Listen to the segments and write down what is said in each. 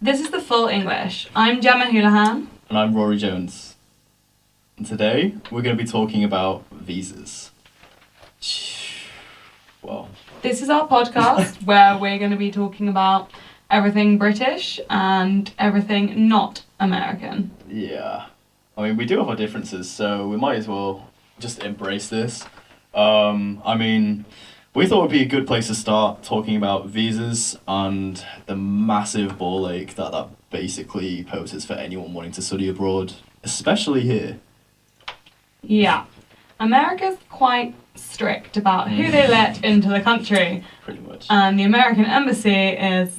This is the full English. I'm Jemma Hoolahan. And I'm Rory Jones. And today we're going to be talking about visas. Well, This is our podcast where we're going to be talking about everything British and everything not American. yeah. I mean, we do have our differences, so we might as well just embrace this. We thought it would be a good place to start talking about visas and the massive ball ache that basically poses for anyone wanting to study abroad, especially here. Yeah. America's quite strict about who they let into the country. Pretty much. And the American embassy is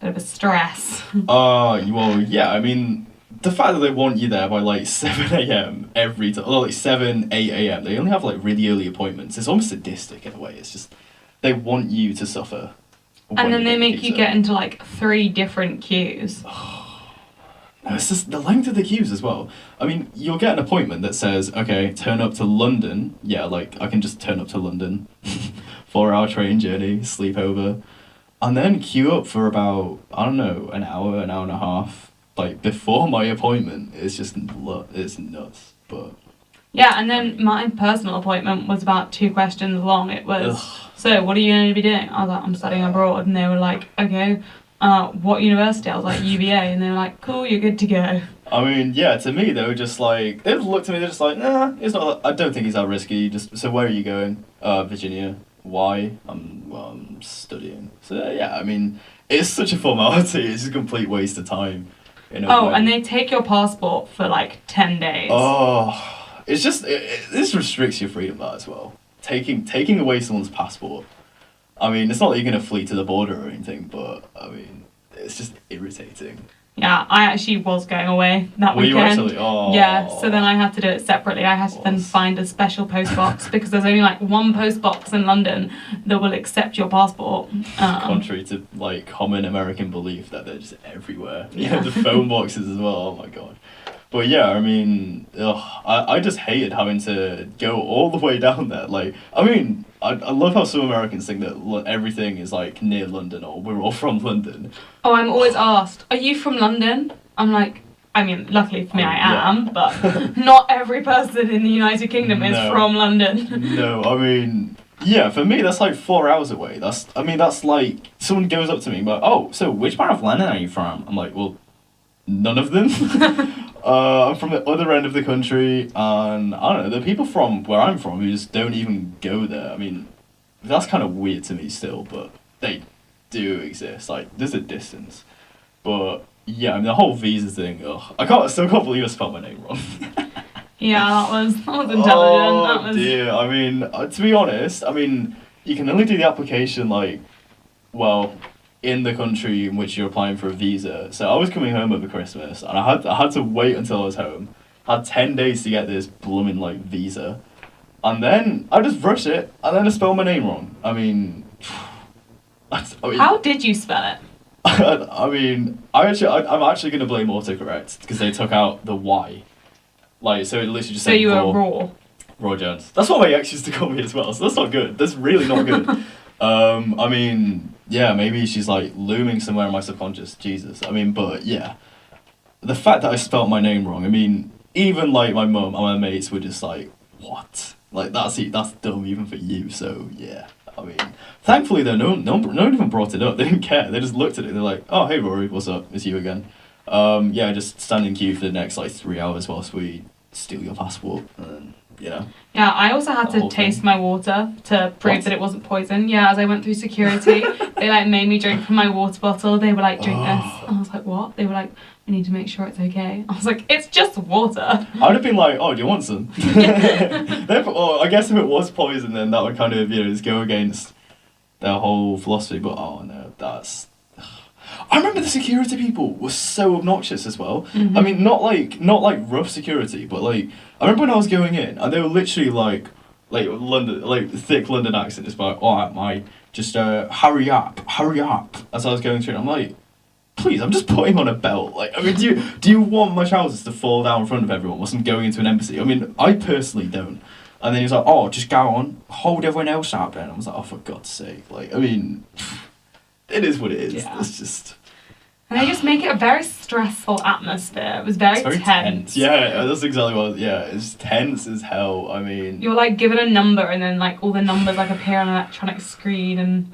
a bit of a stress. Well, yeah, I mean, the fact that they want you there by like 7 a.m. every time, like 7, 8 a.m., they only have like really early appointments. It's almost sadistic in a way. It's just, they want you to suffer. And then they make you get into like 3 different queues. No, it's just the length of the queues as well. I mean, you'll get an appointment that says, okay, turn up to London. Yeah, like, I can just turn up to London. 4-hour train journey, sleep over. And then queue up for about, I don't know, an hour and a half. Like, before my appointment. It's just, it's nuts. But Yeah, and then my personal appointment was about 2 questions long. It was, so what are you going to be doing? I was like, I'm studying abroad. And they were like, okay, what university? I was like, UVA. And they were like, cool, you're good to go. I mean, yeah, to me, they were just like, they looked at me, they're just like, nah, it's not, I don't think he's that risky. So where are you going? Virginia. Why? I'm studying. So, yeah, I mean, it's such a formality. It's a complete waste of time. And they take your passport for like 10 days. Oh, it's just, this restricts your freedom, that as well. Taking away someone's passport. I mean, it's not that you're going to flee to the border or anything, but, I mean, it's just irritating. Yeah, I actually was going away that Were weekend. You actually? Oh. Yeah, so then I had to do it separately. I had to then find a special post box because there's only like one post box in London that will accept your passport. Contrary to like common American belief that they're just everywhere. Yeah, the phone boxes as well. Oh my god. But yeah, I mean, I just hated having to go all the way down there. Like, I mean, I love how some Americans think that everything is like near London or we're all from London. Oh, I'm always asked, are you from London? I'm like, I mean, luckily for me I am, but not every person in the United Kingdom is from London. No, I mean, yeah, for me that's like 4 hours away. That's like, someone goes up to me and like, oh, so which part of London are you from? I'm like, well, none of them. I'm from the other end of the country, and I don't know, the people from where I'm from who just don't even go there. I mean, that's kind of weird to me still, but they do exist. Like, there's a distance. But yeah, I mean, the whole visa thing, I still can't believe I spelled my name wrong. Yeah, that was intelligent. Oh dear, I mean, to be honest, I mean, you can only do the application like, well, in the country in which you're applying for a visa. So I was coming home over Christmas, and I had to wait until I was home. I had 10 days to get this blooming like visa, and then I just rushed it, and then I spelled my name wrong. I mean, how did you spell it? I'm actually gonna blame autocorrect because they took out the Y. Like, so it literally just said. So you were Raw Jones. That's what my ex used to call me as well. So that's not good. That's really not good. I mean, yeah, maybe she's like looming somewhere in my subconscious. Jesus. I mean, but yeah, the fact that I spelt my name wrong. I mean, even like my mum and my mates were just like, "What? Like that's dumb even for you." So yeah, I mean, thankfully though, no one even brought it up. They didn't care. They just looked at it. They're like, "Oh, hey Rory, what's up? It's you again." Yeah, just stand in queue for the next like 3 hours whilst we steal your passport and. Yeah. Yeah, I also had to taste my water to prove that it wasn't poison. Yeah, as I went through security, they like made me drink from my water bottle. They were like, drink this. And I was like, what? They were like, we need to make sure it's okay. I was like, it's just water. I would have been like, oh, do you want some? Well, I guess if it was poison, then that would kind of, just go against their whole philosophy. But oh no, that's... I remember the security people were so obnoxious as well. Mm-hmm. I mean, not like rough security, but like I remember when I was going in, and they were literally like London, like thick London accent. It's like, oh, my, just hurry up, as I was going through. And I'm like, please, I'm just putting on a belt. Like, I mean, do you want my trousers to fall down in front of everyone whilst I'm going into an embassy? I mean, I personally don't. And then he was like, oh, just go on, hold everyone else up then. I was like, oh, for God's sake. Like, I mean, it is what it is. Yeah. It's just... And they just make it a very stressful atmosphere. It was very, It's very tense. Yeah, that's exactly what. Yeah, it's tense as hell. I mean, You're like given a number, and then like all the numbers like appear on an electronic screen, and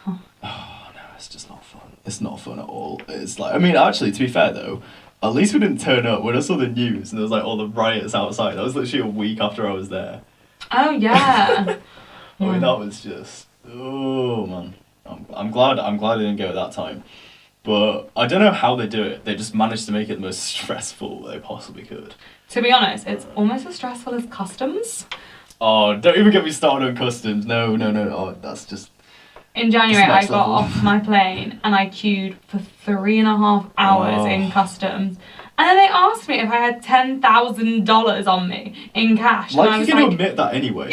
oh no, it's just not fun. It's not fun at all. It's like, I mean, actually, to be fair though, at least we didn't turn up when I saw the news and there was like all the riots outside. That was literally a week after I was there. oh yeah. I mean, that was just, oh man. I'm glad I didn't go at that time. But I don't know how they do it. They just managed to make it the most stressful they possibly could. To be honest, it's almost as stressful as customs. Oh, don't even get me started on customs. No. Oh, that's just... In January, I next got level. off my plane and I queued for 3.5 hours in customs. And then they asked me if I had $10,000 on me in cash. Like, and I you're was going to like, admit that anyway.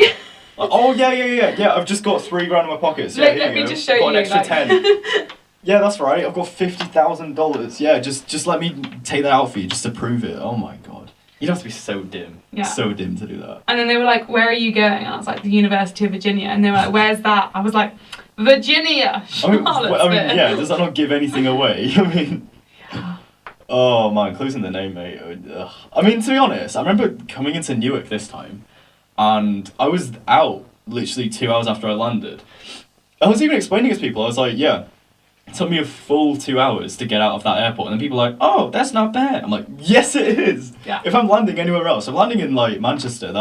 Like, oh, yeah. I've just got $3,000 in my pockets. Yeah, Look, here let you me go. just show got an you, extra like- 10. Yeah, that's right. I've got $50,000. Yeah, just let me take that out for you just to prove it. Oh my god. You'd have to be so dim. Yeah. So dim to do that. And then they were like, where are you going? And I was like, the University of Virginia. And they were like, where's that? I was like, Virginia, Charlottesville. Yeah, does that not give anything away? I mean... Oh man, closing the name, mate. Ugh. I mean, to be honest, I remember coming into Newark this time, and I was out literally 2 hours after I landed. I was even explaining it to people. I was like, yeah, it took me a full 2 hours to get out of that airport. And then people are like, oh, that's not bad. I'm like, yes, it is. Yeah. If I'm landing anywhere else, I'm landing in like Manchester,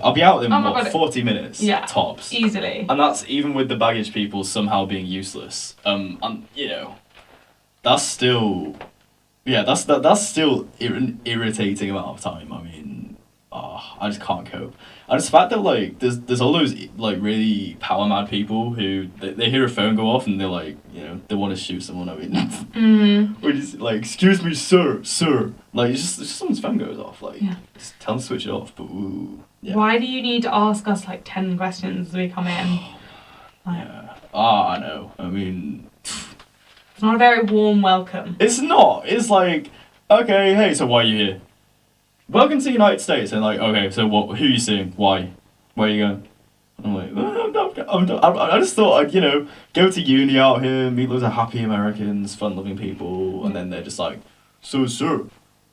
I'll be out in Oh my God. 40 minutes tops. Easily. And that's even with the baggage people somehow being useless. And you know, that's still, that's still irritating amount of time. I mean, I just can't cope. And it's the fact that like there's all those like really power mad people who they hear a phone go off and they're like, you know, they want to shoot someone. I mean, or just like, excuse me, sir, like it's just someone's phone goes off. Like, just tell them to switch it off. But ooh, yeah. Why do you need to ask us like 10 questions as we come in? Like, Yeah. I know. I mean, it's not a very warm welcome. it's not. It's like, okay, hey, so why are you here? Welcome to the United States. And like, okay, so what? Who are you seeing? Why? Where are you going? I'm like, I just thought I'd, you know, go to uni out here, meet loads of happy Americans, fun-loving people, and then they're just like, so sir,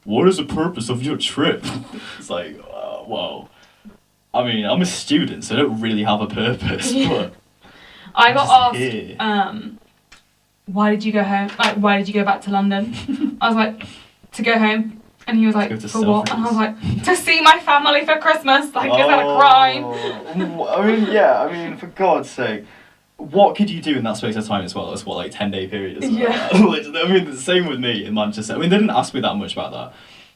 what is the purpose of your trip? It's like, whoa. I mean, I'm a student, so I don't really have a purpose, but I got just here. asked, why did you go home? Like, why did you go back to London? I was like, to go home. And he was like, Go to for what? And I was Selfridges. like, to see my family for Christmas. Like, is that a crime? I mean, for God's sake, what could you do in that space of time as well? That's what, like 10-day period, isn't Yeah. it? I mean, the same with me in Manchester. I mean, they didn't ask me that much about that.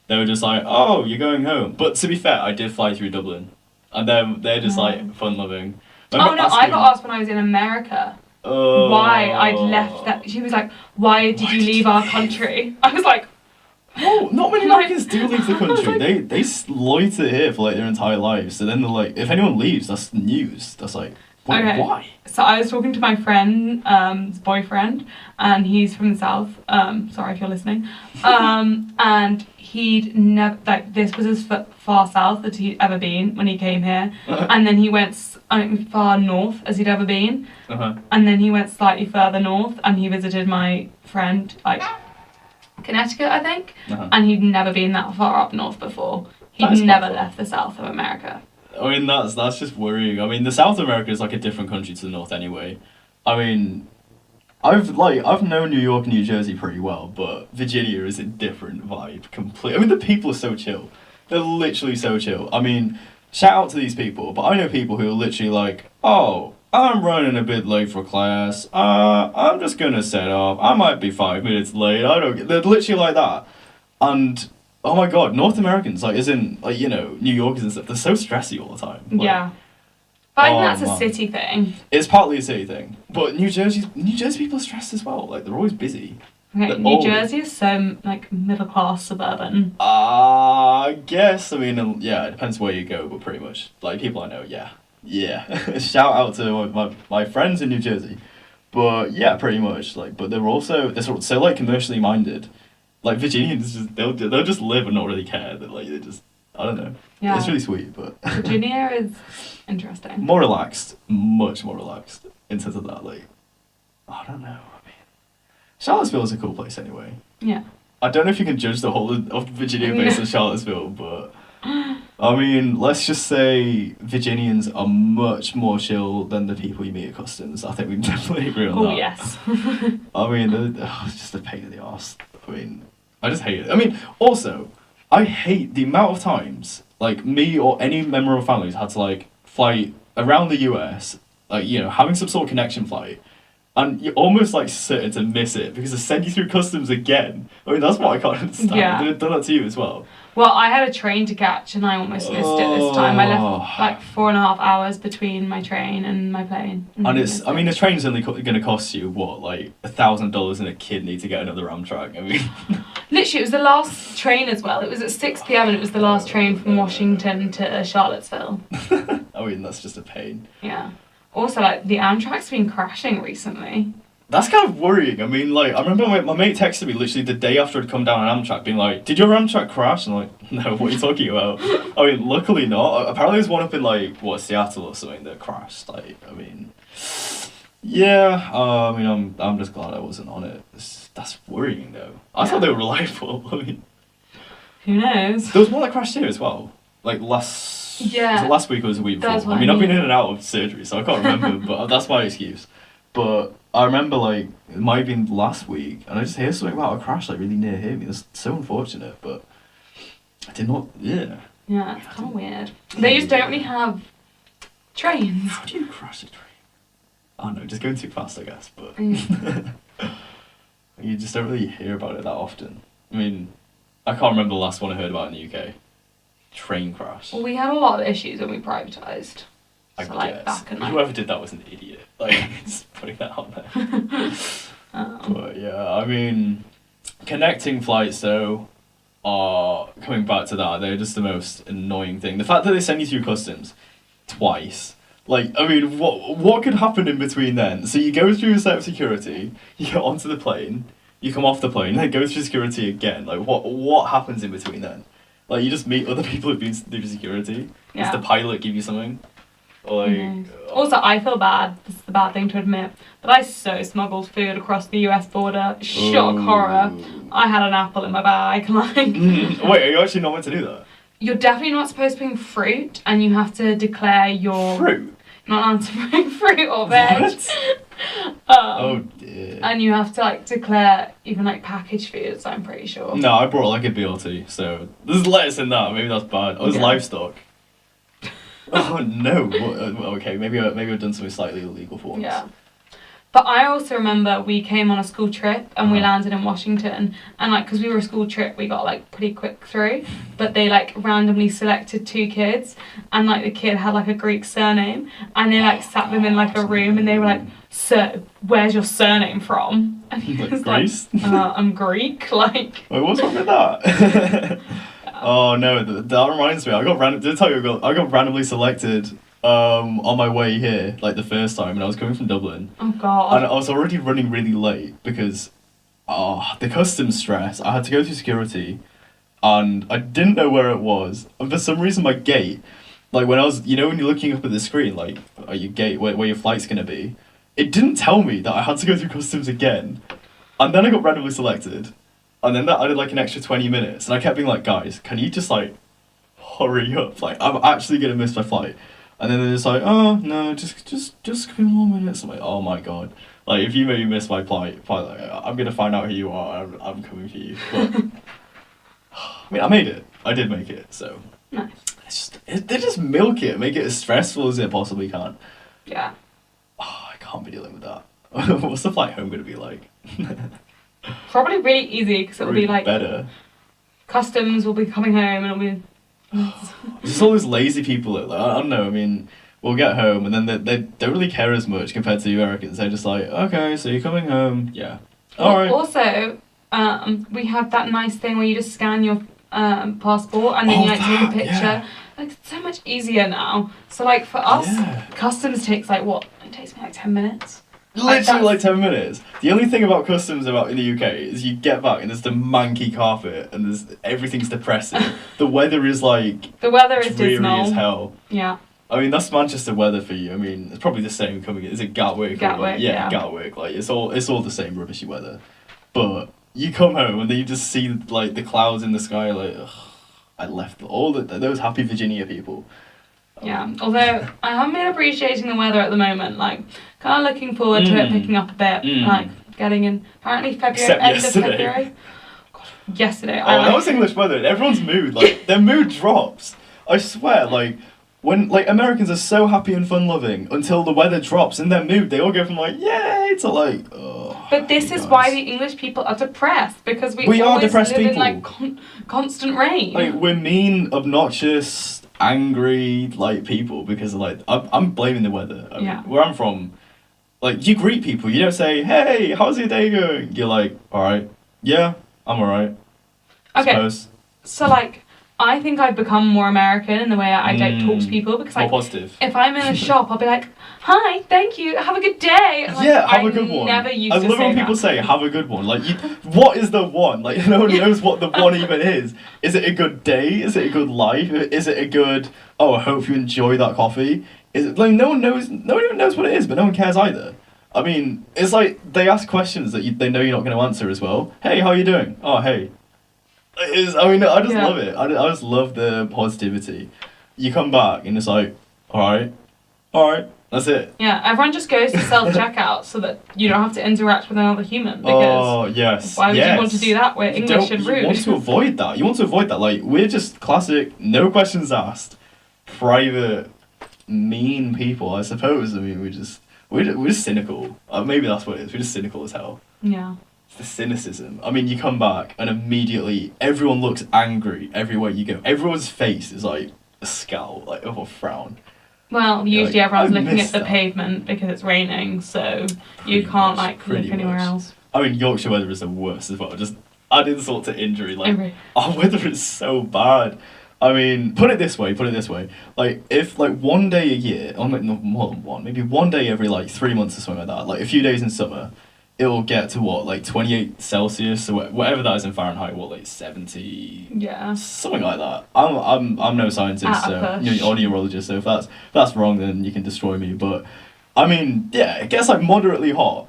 They were just like, oh, you're going home. But to be fair, I did fly through Dublin. And then they're just like fun-loving. Oh no, I got asked when I was in America why I'd left that. She was like, why did you leave our country? I was like, Oh, not many Americans do leave the country. Like- They loiter here for like their entire lives. So then they're like, if anyone leaves, that's news. That's like, wait, Okay. why? so I was talking to my friend, his boyfriend, and he's from the south. Sorry if you're listening. And he'd never, like, this was as far south as he'd ever been when he came here. And then he went far north as he'd ever been. And then he went slightly further north and he visited my friend, like, Connecticut, I think. And he'd never been that far up north before. That is He'd quite never far. left the south of America. I mean, that's just worrying. I mean, the South America is like a different country to the North anyway. I mean, I've known New York and New Jersey pretty well, but Virginia is a different vibe completely. I mean, the people are so chill. They're literally so chill. I mean, shout out to these people, but I know people who are literally like, oh, I'm running a bit late for class. I'm just gonna set up. I might be 5 minutes late. I don't get. They're literally like that, and oh my god, North Americans, like, isn't like, you know, New Yorkers and stuff. They're so stressy all the time. Like, Yeah. But I think oh, that's a man. city thing. It's partly a city thing, but New Jersey people are stressed as well. Like, they're always busy. Okay, They're New always- Jersey is so, like, middle class suburban. I guess. I mean, yeah, it depends where you go, but pretty much, like, people I know, yeah. Shout out to my friends in New Jersey, but yeah, pretty much. Like, but they're so like commercially minded. Like, Virginians just they'll just live and not really care. That like they just, I don't know. Yeah. It's really sweet, but Virginia is interesting. more relaxed, much more relaxed in terms of that. Like, I don't know. I mean, Charlottesville's a cool place anyway. Yeah. I don't know if you can judge the whole of Virginia based on Charlottesville, but I mean, let's just say Virginians are much more chill than the people you meet at customs. I think we definitely agree on that. Oh, yes. I mean, it's just a pain in the arse. I mean, I just hate it. I mean, also, I hate the amount of times, like, me or any member of families had to, like, fly around the US, like, you know, having some sort of connection flight, and you're almost, like, certain to miss it because they send you through customs again. I mean, that's what I can't understand. Yeah. They've done that to you as well. Well, I had a train to catch and I almost missed it this time. I left like 4.5 hours between my train and my plane. And it's, I mean, the train's only going to cost you, what, like $1,000 and a kidney to get another Amtrak? I mean... Literally, it was the last train as well. It was at 6 p.m. and it was the last train from Washington to Charlottesville. I mean, that's just a pain. Yeah. Also, like, the Amtrak's been crashing recently. That's kind of worrying. I mean, like, I remember my mate texted me literally the day after I'd come down on Amtrak being like, did your Amtrak crash? And I'm like, no, what are you talking about? I mean, luckily not. Apparently there's one up in, like, what, Seattle or something that crashed. Like, I mean, yeah, I mean, I'm just glad I wasn't on it. That's worrying, though. I thought they were reliable. I mean... Who knows? There was one that crashed here as well. Like, last... Yeah. Was it last week or was it the week before? I mean, I've been in and out of surgery, so I can't remember, but that's my excuse. But I remember, like, it might have been last week, and I just hear something about a crash, like, really near here. That's so unfortunate, but I did not, yeah. Yeah, it's kind of weird. They just don't really have trains. How do you crash a train? I don't know, just going too fast, I guess, but you just don't really hear about it that often. I mean, I can't remember the last one I heard about in the UK. Train crash. Well, we had a lot of issues when we privatised. I So, like, guess. back in, like... Whoever did that was an idiot. Like, just putting that out there. But yeah, I mean, connecting flights though are, coming back to that, they're just the most annoying thing. The fact that they send you through customs twice. Like, I mean, what could happen in between then? So you go through a set of security, you get onto the plane, you come off the plane, then go through security again. Like, what happens in between then? Like, you just meet other people who've been through security? Yeah. Does the pilot give you something? Or like... Also, I feel bad, this is the bad thing to admit, but I so smuggled food across the US border. Shock horror. I had an apple in my bag, like... Wait, are you actually not meant to do that? You're definitely not supposed to bring fruit, and you have to declare your... Fruit? You're not allowed to bring fruit or veg. What? Oh dear. And you have to, like, declare even, like, packaged foods, I'm pretty sure. No, I brought like a BLT, so there's lettuce in that. Maybe that's bad. Oh, there's livestock. Oh no! Okay, maybe I've done something slightly illegal for once. Yeah. But I also remember we came on a school trip and we landed in Washington, and like, because we were a school trip, we got like pretty quick through, but they like randomly selected 2 kids, and like the kid had like a Greek surname, and they like sat them in like a room and they were like, so where's your surname from? And he Like was Greece? like, I'm Greek, like. Wait, what's wrong with that? Oh no, that reminds me. Did I tell you I got randomly selected on my way here, like the first time, and I was coming from Dublin. Oh god. And I was already running really late because the customs stress. I had to go through security, and I didn't know where it was. And for some reason, my gate, like when I was, you know, when you're looking up at the screen, like your gate where your flight's gonna be, it didn't tell me that I had to go through customs again, and then I got randomly selected. And then that added like an extra 20 minutes. And I kept being like, guys, can you just like hurry up? Like, I'm actually going to miss my flight. And then they're just like, oh, no, just give me 1 minute. I'm like, oh my God. Like, if you maybe miss my flight, like, I'm going to find out who you are. I'm coming for you. But, I mean, I made it. I did make it, so. Nice. They just milk it, make it as stressful as it possibly can. Yeah. Oh, I can't be dealing with that. What's the flight home going to be like? Probably really easy, because it'll be like... better. Customs will be coming home and it'll be... There's all those lazy people that, like, I don't know, I mean, we'll get home and then they don't really care as much compared to the Americans. They're just like, okay, so you're coming home, yeah. Alright. Also, we have that nice thing where you just scan your passport and then you like take a picture. Yeah. Like, it's so much easier now. So like for us, customs takes like what? It takes me like 10 minutes. Literally like 10 minutes. The only thing about customs about in the UK is you get back and there's the manky carpet and everything's depressing. The weather is like the weather is dreary dismal. as hell. Yeah. I mean, that's Manchester weather for you. I mean, it's probably the same coming in. Is it Gatwick? Gatwick, Yeah, Gatwick. Like, it's all the same rubbishy weather. But you come home and then you just see like the clouds in the sky, like, ugh, I left all those happy Virginia people. Yeah, although I haven't been appreciating the weather at the moment, like, kind of looking forward to it picking up a bit, like, getting in, apparently February, end of February. God, yesterday. That was English weather, everyone's mood, like, their mood drops. I swear, like, when, like, Americans are so happy and fun-loving until the weather drops in their mood, they all go from, like, yay, to, like, oh. But this is why the English people are depressed, because we are always depressed live people. in, like, constant rain. Like, we're mean, obnoxious, angry, like, people, because, like, I'm blaming the weather. I mean, where I'm from, like, you greet people, you don't say, hey, how's your day going? You're like, alright, yeah, I'm alright. Okay, suppose. So, like, I think I've become more American in the way I like, talk to people, because, like, more positive. If I'm in a shop, I'll be like, hi, thank you, have a good day. And, like, yeah, have a good one. Never used I to love say when people say, have a good one. Like, what is the one? Like, no one knows what the one even is. Is it a good day? Is it a good life? Is it a good, oh, I hope you enjoy that coffee? Is it, like, no one even knows what it is, but no one cares either. I mean, it's like, they ask questions that they know you're not going to answer as well. Hey, how are you doing? Oh, hey. I just love it. I just love the positivity. You come back and it's like, alright, that's it. Yeah, everyone just goes to self-checkout so that you don't have to interact with another human, because why would you want to do that? We're English and rude. You want to avoid that. Like, we're just classic, no questions asked, private, mean people, I suppose. I mean, we're just cynical. Maybe that's what it is. We're just cynical as hell. Yeah. The cynicism. I mean, you come back and immediately everyone looks angry everywhere you go. Everyone's face is like a scowl, like a frown. Well, usually everyone's looking at the pavement because it's raining, so you can't look anywhere else. I mean, Yorkshire weather is the worst as well. Just add insult to injury. Like, our weather is so bad. I mean, put it this way. Like, if like one day a year, or no, more than one, maybe one day every like 3 months or something like that, like a few days in summer, it'll get to what, like 28 Celsius or whatever that is in Fahrenheit. What, like 70? Yeah. Something like that. I'm no scientist, or neurologist. So if that's wrong, then you can destroy me. But I mean, yeah, it gets like moderately hot,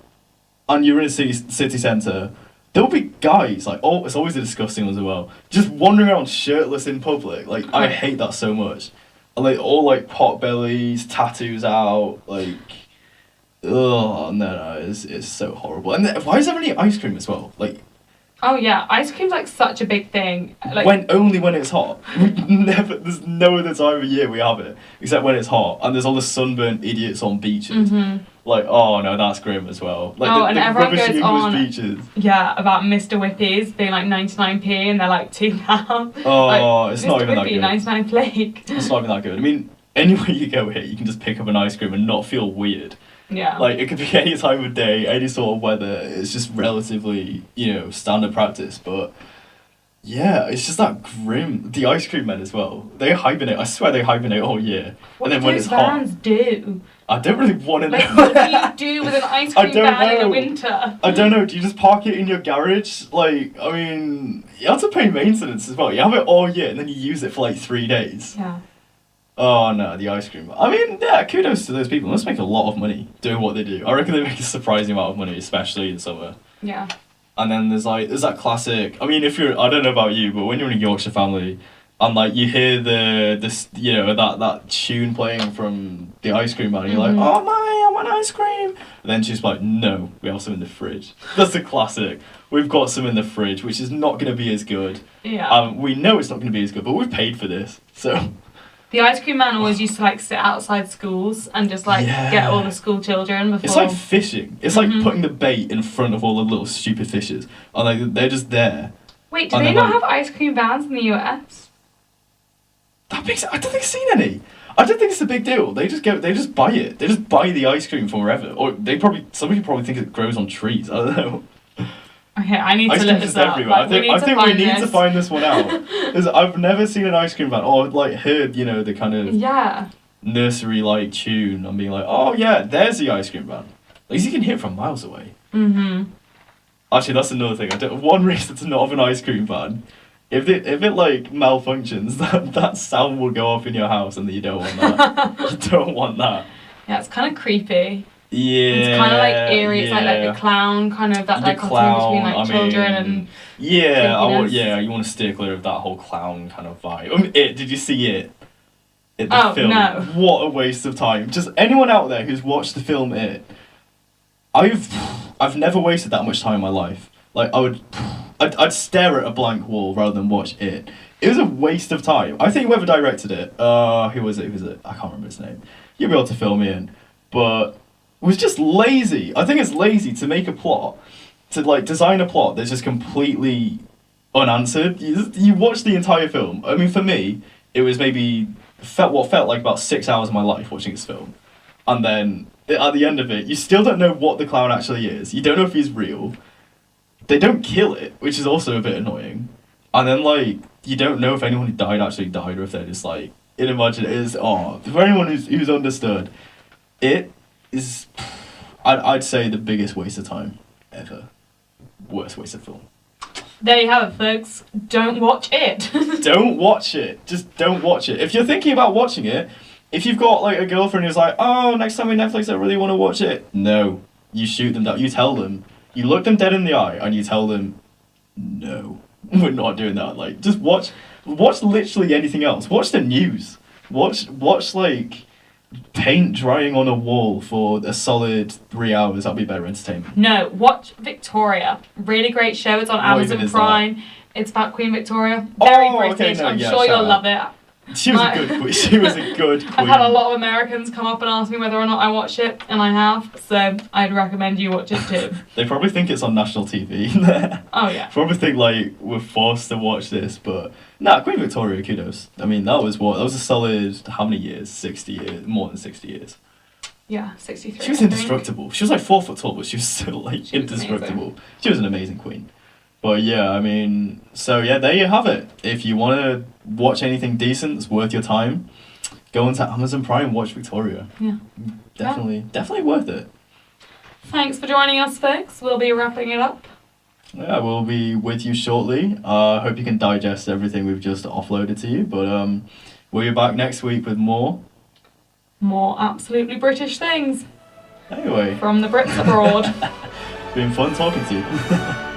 and you're in a city centre. There'll be guys like, oh, it's always a disgusting one as well, just wandering around shirtless in public. Like, I hate that so much. And, like, all like pot bellies, tattoos out, like. Oh no, it's so horrible. And why is there any ice cream as well? Like, oh yeah, ice cream's like such a big thing. Like, when it's hot. There's no other time of year we have it except when it's hot, and there's all the sunburnt idiots on beaches. Like, oh no, that's grim as well. Like, and everyone goes English on beaches. Yeah, about Mr. Whippy's being like 99p and they're like £2. Oh, like, it's not even that good. 99 flake. It's not even that good. I mean, anywhere you go here, you can just pick up an ice cream and not feel weird. Yeah. Like, it could be any time of day, any sort of weather. It's just relatively, standard practice. But, yeah, it's just that grim. The ice cream men as well. They hibernate. I swear they hibernate all year. What and then do those vans do? I don't really want to know. Like, what do you do with an ice cream van in the winter? I don't know. Do you just park it in your garage? Like, I mean, you have to pay maintenance as well. You have it all year and then you use it for like 3 days. Yeah. Oh no, the ice cream. I mean, yeah, kudos to those people. They must make a lot of money doing what they do. I reckon they make a surprising amount of money, especially in summer. Yeah. And then there's that classic. I mean, I don't know about you, but when you're in a Yorkshire family, and like you hear that tune playing from the ice cream man, and you're like, oh my, I want ice cream. And then she's like, no, we have some in the fridge. That's the classic. We've got some in the fridge, which is not going to be as good. Yeah. We know it's not going to be as good, but we've paid for this, so. The ice cream man always used to like sit outside schools and just like get all the school children before. It's like fishing. It's like putting the bait in front of all the little stupid fishes, and like they're just there. Wait, do they not have ice cream vans in the US? I don't think I've seen any. I don't think it's a big deal. They just buy it. They just buy the ice cream from wherever, or some people probably think it grows on trees. I don't know. Okay, I need to look this up. I think we need to find this one out. Because I've never seen an ice cream van, or like heard, the kind of nursery like tune and being like, oh yeah, there's the ice cream van. At least you can hear it from miles away. Actually, that's another thing. One reason to not have an ice cream van, if it like malfunctions, that sound will go off in your house, and you don't want that. You don't want that. Yeah, it's kind of creepy. Yeah. It's kind of like eerie. It's like the clown kind of that The dichotomy clown, between like children and yeah, creepiness. you want to steer clear of that whole clown kind of vibe. Did you see it? The Oh, film. no. What a waste of time. Just anyone out there who's watched the film It, I've never wasted that much time in my life. Like I'd stare at a blank wall rather than watch it. It was a waste of time. I think whoever directed it, who was it? I can't remember his name. You'll be able to fill me in, but it was just lazy. I think it's lazy to make a plot, to like design a plot that's just completely unanswered. You watch the entire film. I mean, for me, it was maybe felt like about 6 hours of my life watching this film, and then at the end of it, you still don't know what the clown actually is. You don't know if he's real. They don't kill it, which is also a bit annoying. And then like you don't know if anyone who died actually died or if they're just like imagine for anyone who's understood, it is I'd say the biggest waste of time ever. Worst waste of film. There you have it, folks. Don't watch it. Don't watch it. Just don't watch it. If you're thinking about watching it, if you've got like a girlfriend who's like, oh, next time we Netflix, I really want to watch it. No, you shoot them down. You tell them. You look them dead in the eye and you tell them, no, we're not doing that. Like, just watch literally anything else. Watch the news. Watch like paint drying on a wall for a solid 3 hours. That'll be better entertainment. No, watch Victoria. Really great show. It's on Amazon Prime. It's about Queen Victoria. Very British. Okay, I'm sure you'll love it. She was a good queen. She was a good queen. I've had a lot of Americans come up and ask me whether or not I watch it, and I have, so I'd recommend you watch it too. They probably think it's on national TV. Oh yeah. Probably think like we're forced to watch this, but Queen Victoria, kudos. I mean, that was a solid how many years? 60 years, more than 60 years. Yeah, 63. She was indestructible. She was like 4 foot tall, but she was still like indestructible. She was an amazing queen. But yeah, I mean, so yeah, there you have it. If you want to watch anything decent that's worth your time, go into Amazon Prime and watch Victoria. Yeah. Definitely worth it. Thanks for joining us, folks. We'll be wrapping it up. Yeah, we'll be with you shortly. Hope you can digest everything we've just offloaded to you. But we'll be back next week with more Absolutely British things. Anyway. From the Brits Abroad. It's been fun talking to you.